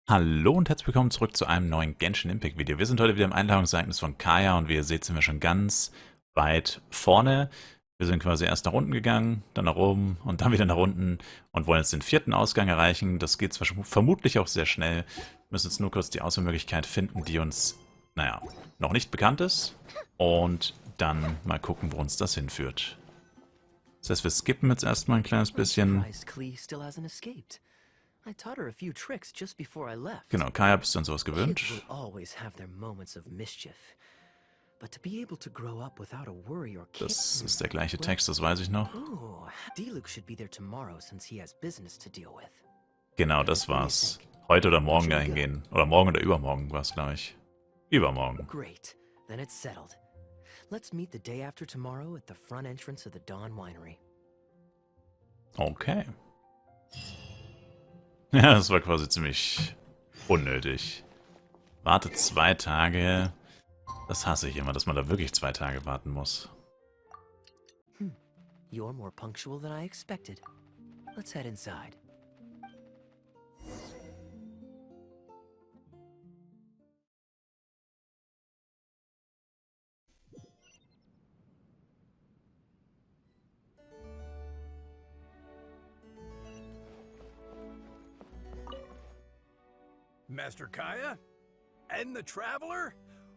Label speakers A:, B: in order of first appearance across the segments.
A: Hallo und herzlich willkommen zurück zu einem neuen Genshin Impact Video. Wir sind heute wieder im Einladungsereignis von Kaeya und wie ihr seht, sind wir schon ganz weit vorne. Wir sind quasi erst nach unten gegangen, dann nach oben und dann wieder nach unten und wollen jetzt den vierten Ausgang erreichen. Das geht zwar vermutlich auch sehr schnell. Wir müssen jetzt nur kurz die Auswahlmöglichkeit finden, die uns, naja, noch nicht bekannt ist. Und dann mal gucken, wo uns das hinführt. Das heißt, wir skippen jetzt erstmal ein kleines bisschen.
B: I taught her a few tricks just before I left.
A: Genau, Kaeya bist du an sowas
B: Kids will
A: gewöhnt.
B: always have their moments of mischief. But to be able to grow up without a worry or care...
A: Das ist der gleiche Text, das weiß ich noch.
B: Oh, D-Luke should be there tomorrow since he has business to deal with.
A: Genau, das war's. Heute oder morgen da hingehen. Oder morgen oder übermorgen war's, glaube ich. Übermorgen.
B: Great. Then it's settled. Let's meet the day after tomorrow at the front entrance of the Dawn Winery.
A: Okay. Ja, das war quasi ziemlich unnötig. Wartet 2 Tage. Das hasse ich immer, dass man da wirklich 2 Tage warten muss.
B: You're more punctual than I expected. Let's head inside.
C: Master Kaeya? And the Traveler?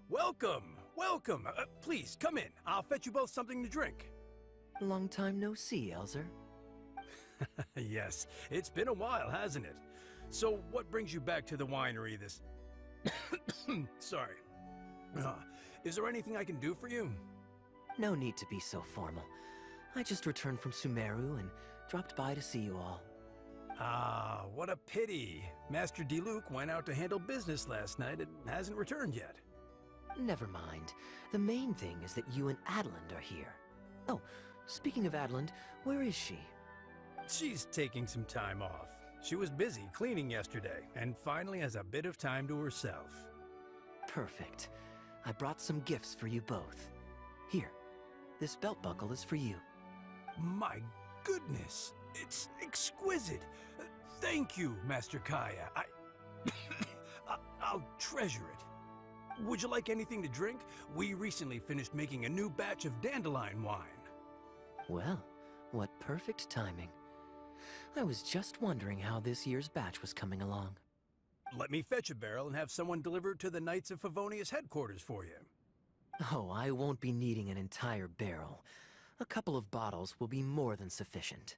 C: Welcome, welcome. Please, come in. I'll fetch you both something to drink.
B: Long time no see, Elzer.
C: Yes, it's been a while, hasn't it? So, what brings you back to the winery this... Sorry. Is there anything I can do for you?
B: No need to be so formal. I just returned from Sumeru and dropped by to see you all.
C: Ah, what a pity. Master D-Luke went out to handle business last night and hasn't returned yet.
B: Never mind. The main thing is that you and Adeland are here. Oh, speaking of Adeland, where is she?
C: She's taking some time off. She was busy cleaning yesterday and finally has a bit of time to herself.
B: Perfect. I brought some gifts for you both. Here, this belt buckle is for you.
C: My goodness, it's exquisite. Thank you, Master Kaeya. I'll treasure it. Would you like anything to drink? We recently finished making a new batch of dandelion wine.
B: Well, what perfect timing. I was just wondering how this year's batch was coming along.
C: Let me fetch a barrel and have someone deliver it to the Knights of Favonius headquarters for you.
B: Oh, I won't be needing an entire barrel. A couple of bottles will be more than sufficient.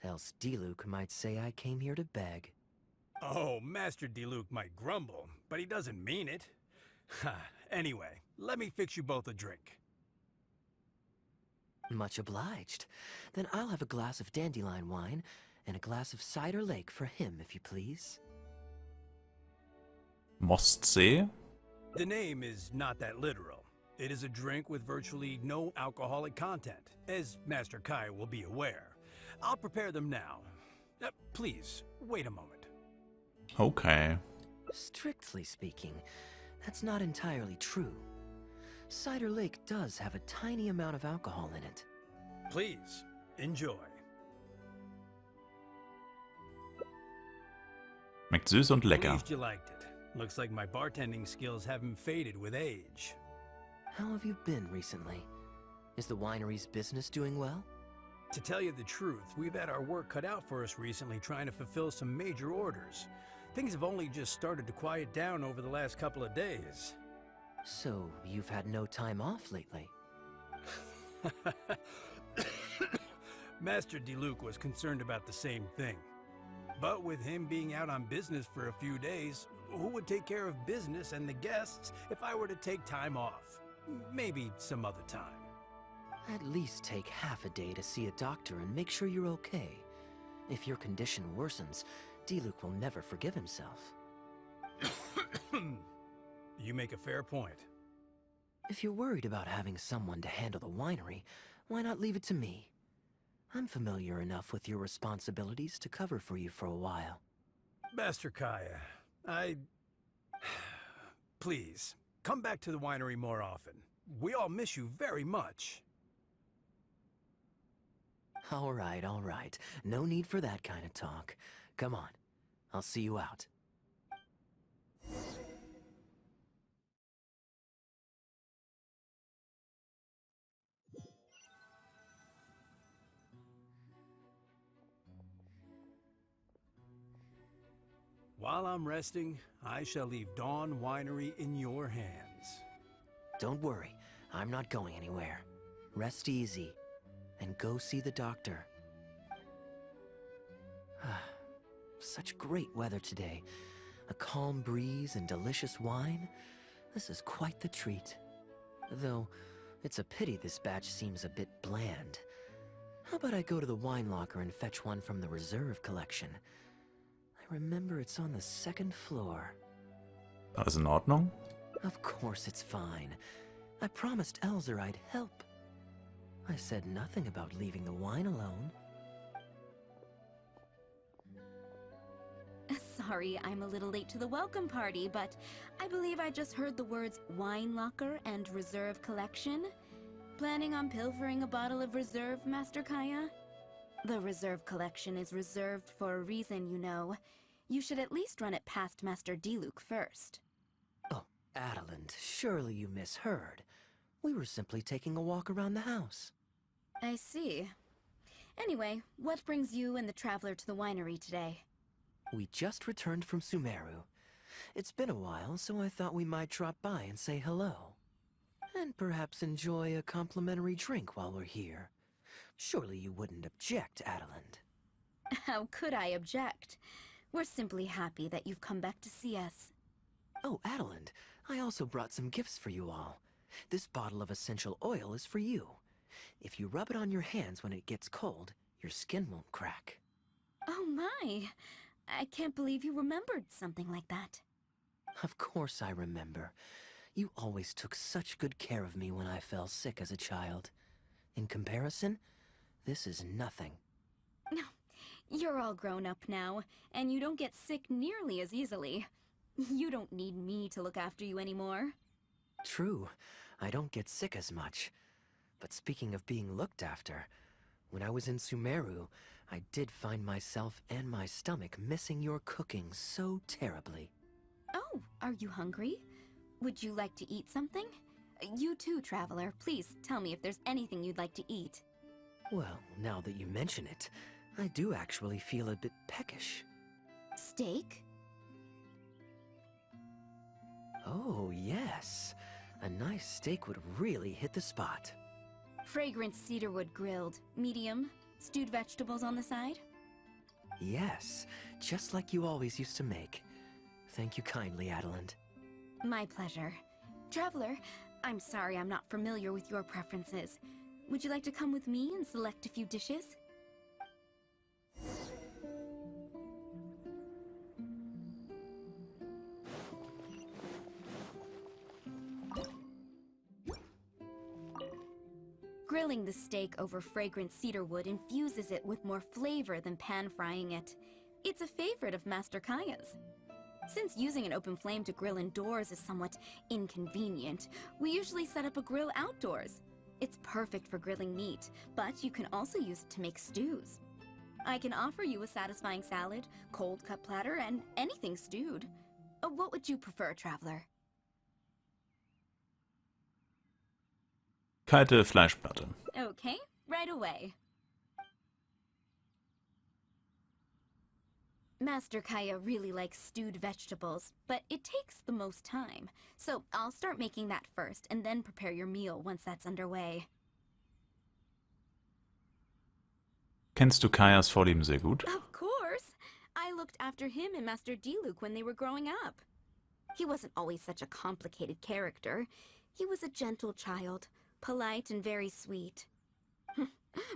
B: Else D-Luke might say I came here to beg.
C: Oh, Master D-Luke might grumble, but he doesn't mean it. Anyway, let me fix you both a drink.
B: Much obliged. Then I'll have a glass of dandelion wine and a glass of cider lake for him, if you please.
A: Mostsee?
C: The name is not that literal. It is a drink with virtually no alcoholic content, as Master Kaeya will be aware. I'll prepare them now. Please, wait a moment.
A: Okay.
B: Strictly speaking, that's not entirely true. Cider Lake does have a tiny amount of alcohol in it.
C: Please, enjoy.
A: Schmeckt süß und lecker.
C: Pleased you liked it. Looks like my bartending skills haven't faded with age.
B: How have you been recently? Is the winery's business doing well?
C: To tell you the truth, we've had our work cut out for us recently trying to fulfill some major orders. Things have only just started to quiet down over the last couple of days.
B: So, you've had no time off lately?
C: Master D-Luke was concerned about the same thing. But with him being out on business for a few days, who would take care of business and the guests if I were to take time off? Maybe some other time.
B: At least take half a day to see a doctor and make sure you're okay. If your condition worsens, D-Luke will never forgive himself.
C: You make a fair point.
B: If you're worried about having someone to handle the winery, why not leave it to me? I'm familiar enough with your responsibilities to cover for you for a while.
C: Master Kaeya, Please, come back to the winery more often. We all miss you very much.
B: All right. No need for that kind of talk. Come on, I'll see you out.
C: While I'm resting, I shall leave Dawn Winery in your hands.
B: Don't worry, I'm not going anywhere. Rest easy, and go see the doctor. Such great weather today. A calm breeze and delicious wine. This is quite the treat. Though, it's a pity this batch seems a bit bland. How about I go to the wine locker and fetch one from the reserve collection? I remember it's on the second floor.
A: Alles in Ordnung?
B: Of course it's fine. I promised Elzer I'd help. I said nothing about leaving the wine alone.
D: Sorry, I'm a little late to the welcome party, but I believe I just heard the words wine locker and reserve collection. Planning on pilfering a bottle of reserve, Master Kaeya? The reserve collection is reserved for a reason, you know. You should at least run it past Master Diluc first.
B: Oh, Adeland, surely you misheard. We were simply taking a walk around the house.
D: I see. Anyway, what brings you and the traveler to the winery today?
B: We just returned from Sumeru. It's been a while, so I thought we might drop by and say hello. And perhaps enjoy a complimentary drink while we're here. Surely you wouldn't object, Adeland.
D: How could I object? We're simply happy that you've come back to see us.
B: Oh, Adeland, I also brought some gifts for you all. This bottle of essential oil is for you. If you rub it on your hands when it gets cold, your skin won't crack.
D: Oh my! I can't believe you remembered something like that.
B: Of course I remember. You always took such good care of me when I fell sick as a child. In comparison, this is nothing.
D: You're all grown up now, and you don't get sick nearly as easily. You don't need me to look after you anymore.
B: True, I don't get sick as much. But speaking of being looked after, when I was in Sumeru, I did find myself and my stomach missing your cooking so terribly.
D: Oh, are you hungry? Would you like to eat something? You too, traveler. Please tell me if there's anything you'd like to eat.
B: Well, now that you mention it, I do actually feel a bit peckish.
D: Steak?
B: Oh, yes. A nice steak would really hit the spot.
D: Fragrant cedarwood grilled, medium, stewed vegetables on the side?
B: Yes, just like you always used to make. Thank you kindly, Adeland.
D: My pleasure. Traveler, I'm sorry I'm not familiar with your preferences. Would you like to come with me and select a few dishes? Grilling the steak over fragrant cedarwood infuses it with more flavor than pan-frying it. It's a favorite of Master Kaeya's. Since using an open flame to grill indoors is somewhat inconvenient, we usually set up a grill outdoors. It's perfect for grilling meat, but you can also use it to make stews. I can offer you a satisfying salad, cold-cut platter, and anything stewed. What would you prefer, traveler?
A: Kalte Fleischplatte.
D: Okay, right away. Master Kaeya really likes stewed vegetables, but it takes the most time. So I'll start making that first, and then prepare your meal once that's underway.
A: Kennst du Kaias Vorlieben sehr gut?
D: Of course! I looked after him and Master Diluc when they were growing up. He wasn't always such a complicated character. He was a gentle child, polite and very sweet.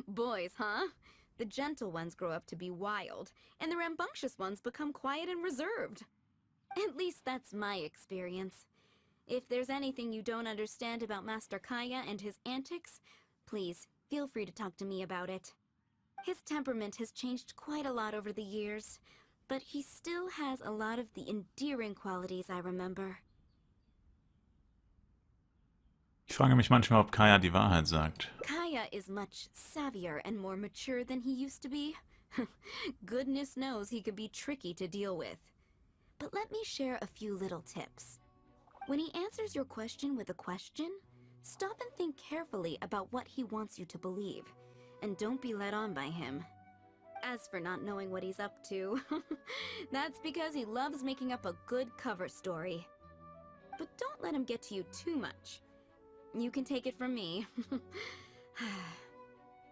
D: Boys, huh? The gentle ones grow up to be wild, and the rambunctious ones become quiet and reserved. At least that's my experience. If there's anything you don't understand about Master Kaeya and his antics, please feel free to talk to me about it. His temperament has changed quite a lot over the years, but he still has a lot of the endearing qualities I remember.
A: Ich frage mich manchmal, ob Kaeya die Wahrheit sagt.
D: Kaeya is much savvier and more mature than he used to be. Goodness knows he could be tricky to deal with. But let me share a few little tips. When he answers your question with a question, stop and think carefully about what he wants you to believe, and don't be led on by him. As for not knowing what he's up to, that's because he loves making up a good cover story. But don't let him get to you too much. You can take it from me.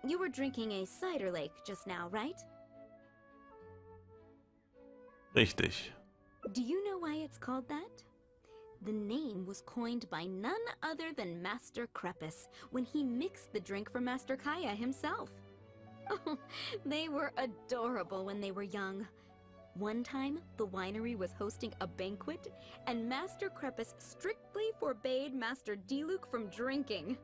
D: You were drinking a cider lake just now, right?
A: Richtig.
D: Do you know why it's called that? The name was coined by none other than Master Krepus when he mixed the drink for Master Kaeya himself. Oh, they were adorable when they were young. One time, the winery was hosting a banquet, and Master Krepus strictly forbade Master Diluc from drinking.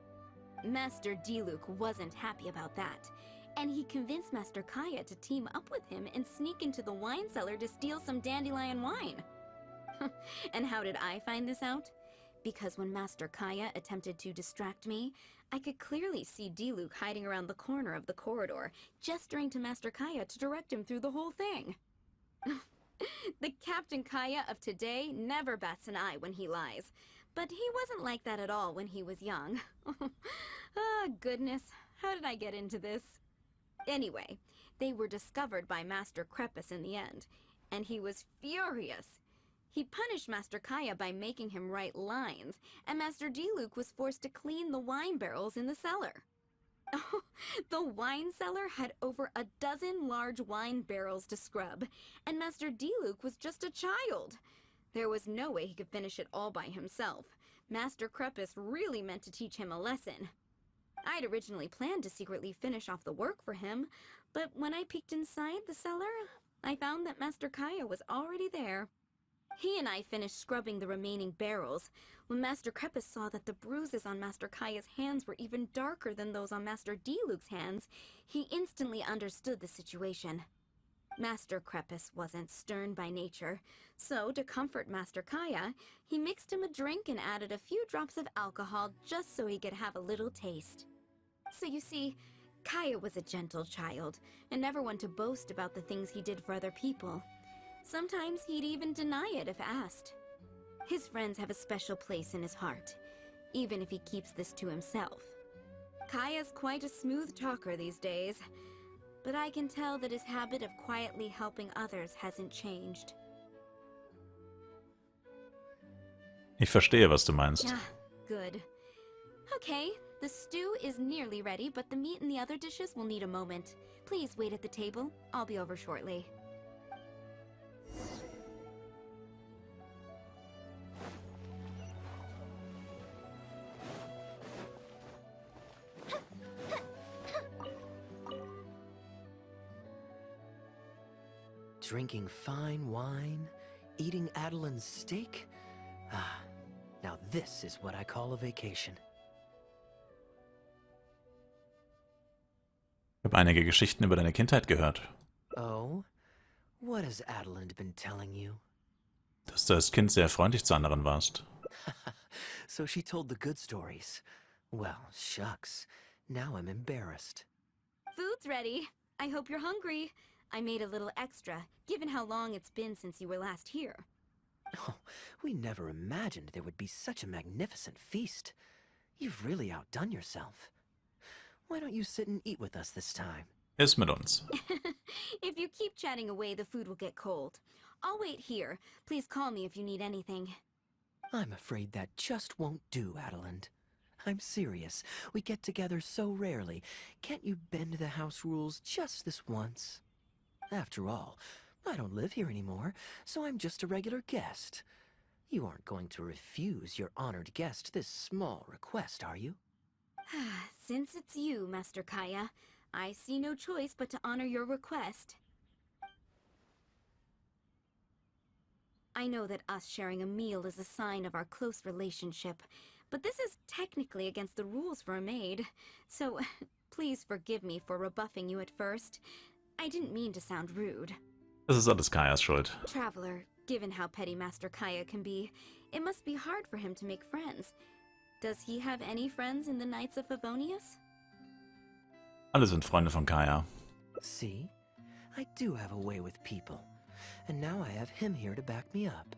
D: Master Diluc wasn't happy about that, and he convinced Master Kaeya to team up with him and sneak into the wine cellar to steal some dandelion wine. And how did I find this out? Because when Master Kaeya attempted to distract me, I could clearly see Diluc hiding around the corner of the corridor, gesturing to Master Kaeya to direct him through the whole thing. The Captain Kaeya of today never bats an eye when he lies, but he wasn't like that at all when he was young. Ah, goodness, how did I get into this? Anyway, they were discovered by Master Krepus in the end, and he was furious. He punished Master Kaeya by making him write lines, and Master Diluc was forced to clean the wine barrels in the cellar. Oh, the wine cellar had over a dozen large wine barrels to scrub, and Master Diluc was just a child. There was no way he could finish it all by himself. Master Krepus really meant to teach him a lesson. I'd originally planned to secretly finish off the work for him, but when I peeked inside the cellar, I found that Master Kaeya was already there. He and I finished scrubbing the remaining barrels when Master Krepus saw that the bruises on Master Kaeya's hands were even darker than those on Master Diluc's hands. He instantly understood the situation. Master Krepus wasn't stern by nature, so to comfort Master Kaeya, he mixed him a drink and added a few drops of alcohol just so he could have a little taste. So you see, Kaeya was a gentle child and never one to boast about the things he did for other people. Sometimes he'd even deny it if asked. His friends have a special place in his heart, even if he keeps this to himself. Kaeya's quite a smooth talker these days, but I can tell that his habit of quietly helping others hasn't changed.
A: Ich verstehe, was du meinst.
D: Ah, good. Okay, the stew is nearly ready, but the meat and the other dishes will need a moment. Please wait at the table. I'll be over shortly.
B: Drinking fine wine, eating Adeline's steak? Ah, now this is what I call a vacation.
A: Ich habe einige Geschichten über deine Kindheit gehört.
B: Oh? What has Adeline been telling you?
A: Dass du als Kind sehr freundlich zu anderen warst.
B: So she told the good stories. Well, shucks. Now I'm embarrassed.
D: Food's ready. I hope you're hungry. I made a little extra, given how long it's been since you were last here.
B: Oh, we never imagined there would be such a magnificent feast. You've really outdone yourself. Why don't you sit and eat with us this time?
A: Iss mit uns.
D: If you keep chatting away, the food will get cold. I'll wait here. Please call me if you need anything.
B: I'm afraid that just won't do, Adeline. I'm serious. We get together so rarely. Can't you bend the house rules just this once? After all, I don't live here anymore, so I'm just a regular guest. You aren't going to refuse your honored guest this small request, are you?
D: Since it's you, Master Kaeya, I see no choice but to honor your request. I know that us sharing a meal is a sign of our close relationship, but this is technically against the rules for a maid, so please forgive me for rebuffing you at first. I didn't mean to sound rude.
A: Das ist alles Kayas Schuld.
D: Traveler, given how petty Master Kaeya can be, it must be hard for him to make friends. Does he have any friends in the Knights of Favonius?
A: Alle sind Freunde von Kaeya.
B: See? I do have a way with people. And now I have him here to back me up.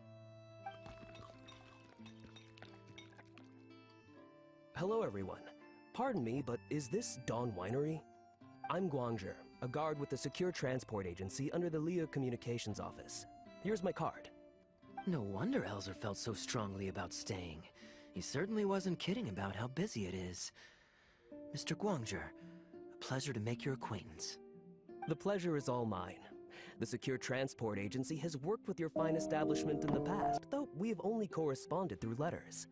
E: Hello, everyone. Pardon me, but is this Dawn Winery? I'm Guangzhe, a guard with the secure transport agency under the Leo Communications office. Here's my card.
B: No wonder Elzer felt so strongly about staying. He certainly wasn't kidding about how busy it is. Mr. Guangzhe, a pleasure to make your acquaintance.
E: The pleasure is all mine. The secure transport agency has worked with your fine establishment in the past, though we have only corresponded through letters.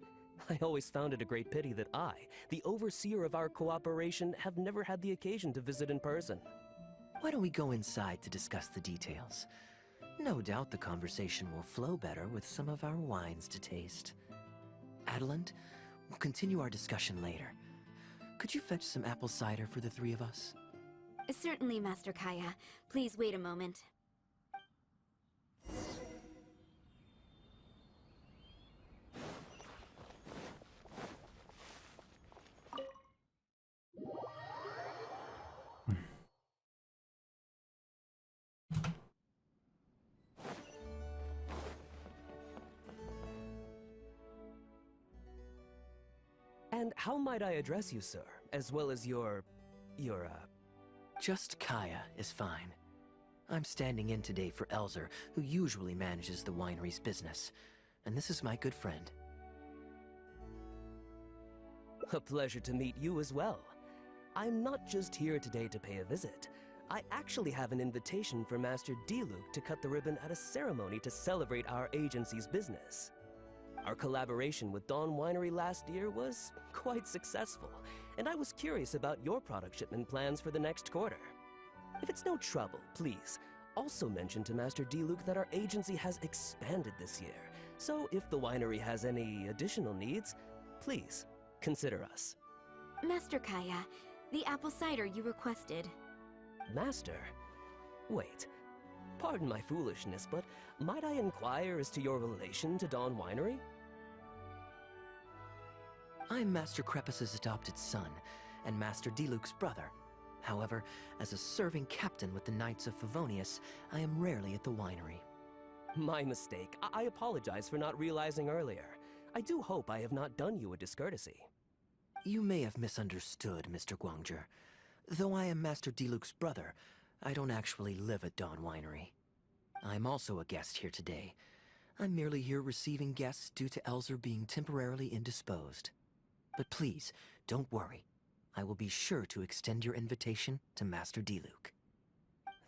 E: I always found it a great pity that I, the overseer of our cooperation, have never had the occasion to visit in person.
B: Why don't we go inside to discuss the details? No doubt the conversation will flow better with some of our wines to taste. Adeline, we'll continue our discussion later. Could you fetch some apple cider for the three of us?
D: Certainly, Master Kaeya. Please wait a moment.
E: And how might I address you, sir, as well as your
B: Just Kaeya is fine. I'm standing in today for Elzer, who usually manages the winery's business. And this is my good friend.
E: A pleasure to meet you as well. I'm not just here today to pay a visit. I actually have an invitation for Master Diluc to cut the ribbon at a ceremony to celebrate our agency's business. Our collaboration with Dawn Winery last year was quite successful, and I was curious about your product shipment plans for the next quarter. If it's no trouble, please, also mention to Master Diluc that our agency has expanded this year, so if the winery has any additional needs, please, consider us.
D: Master Kaeya, the apple cider you requested.
E: Master? Wait. Pardon my foolishness, but might I inquire as to your relation to Dawn Winery?
B: I'm Master Krepus's adopted son, and Master Diluc's brother. However, as a serving captain with the Knights of Favonius, I am rarely at the winery.
E: My mistake. I apologize for not realizing earlier. I do hope I have not done you a discourtesy.
B: You may have misunderstood, Mr. Guangzhe. Though I am Master Diluc's brother, I don't actually live at Dawn Winery. I'm also a guest here today. I'm merely here receiving guests due to Elzer being temporarily indisposed. But please, don't worry. I will be sure to extend your invitation to Master Diluc.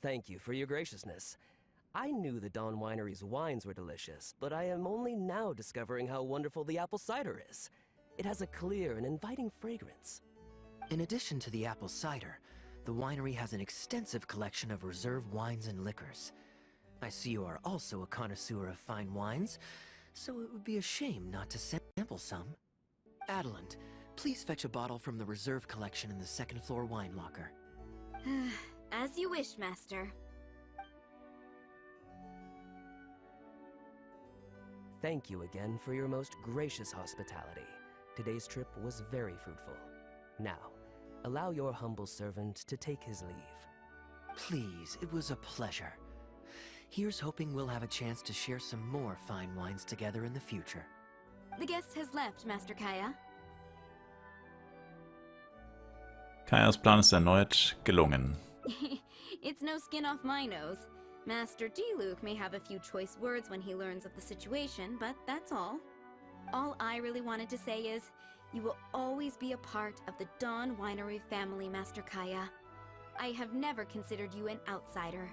E: Thank you for your graciousness. I knew the Dawn Winery's wines were delicious, but I am only now discovering how wonderful the apple cider is. It has a clear and inviting fragrance.
B: In addition to the apple cider, the winery has an extensive collection of reserve wines and liquors. I see you are also a connoisseur of fine wines, so it would be a shame not to sample some. Adeline, please fetch a bottle from the reserve collection in the second floor wine locker.
D: As you wish, Master.
E: Thank you again for your most gracious hospitality. Today's trip was very fruitful. Now, allow your humble servant to take his leave.
B: Please, it was a pleasure. Here's hoping we'll have a chance to share some more fine wines together in the future.
D: The guest has left, Master Kaeya.
A: Kaias Plan ist erneut gelungen.
D: It's no skin off my nose. Master Diluc may have a few choice words when he learns of the situation, but that's all. All I really wanted to say is, you will always be a part of the Dawn Winery family, Master Kaeya. I have never considered you an outsider.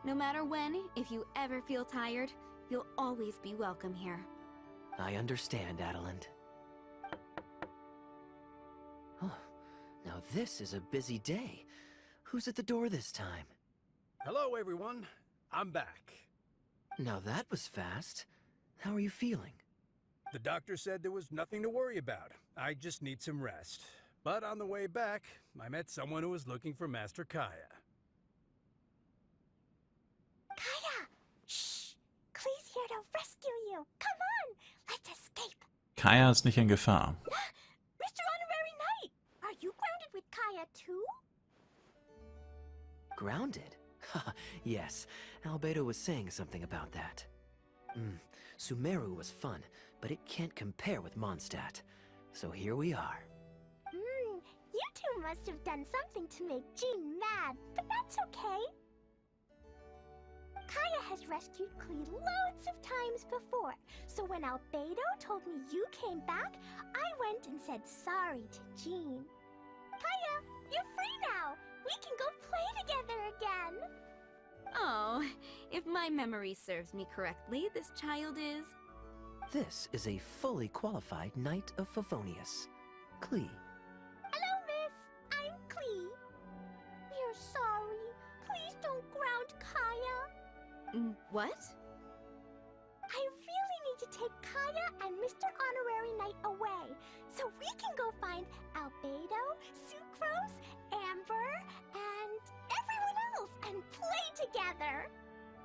D: No matter when, if you ever feel tired, you'll always be welcome here.
B: I understand, Adeline. Oh, now this is a busy day. Who's at the door this time?
C: Hello, everyone. I'm back.
B: Now that was fast. How are you feeling?
C: The doctor said there was nothing to worry about. I just need some rest. But on the way back, I met someone who was looking for Master Kaeya.
F: Kaeya! Shh! Klee's here to rescue you. Come on! Let's escape.
A: Kaeya ist nicht in Gefahr.
F: Mr. Honorary Knight! Are you grounded with Kaeya too?
B: Grounded? Yes, Albedo was saying something about that. Sumeru was fun, but it can't compare with Mondstadt. So here we are.
F: You two must have done something to make Jean mad, but that's okay. Kaeya has rescued Flieh loads of times before, so when Albedo told me you came back, I went and said sorry to Jean. Kaeya, you're free now! We can go play together again!
D: Oh, if my memory serves me correctly, this child is...
B: This is a fully qualified Knight of Favonius, Flieh.
F: Hello, miss. I'm Flieh. We're sorry. Please don't ground Kaeya.
D: What?
F: I really need to take Kaeya and Mr. Honorary Knight away, so we can go find Albedo, Sucrose, Amber, and everyone else and play together.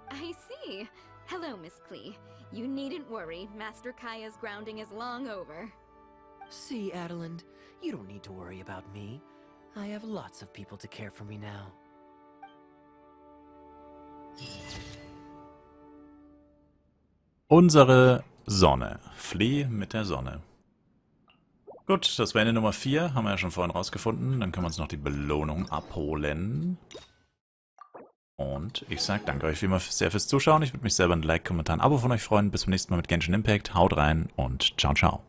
D: I see. Hello, Miss Flieh. You needn't worry. Master Kaeya's grounding is long over.
B: See, Adelind, you don't need to worry about me. I have lots of people to care for me now.
A: Unsere Sonne. Flieh mit der Sonne. Gut, das war Ende Nummer 4. Haben wir ja schon vorhin rausgefunden. Dann können wir uns noch die Belohnung abholen. Und ich sage danke euch wie immer sehr fürs Zuschauen. Ich würde mich selber ein Like, Kommentar, ein Abo von euch freuen. Bis zum nächsten Mal mit Genshin Impact. Haut rein und ciao, ciao.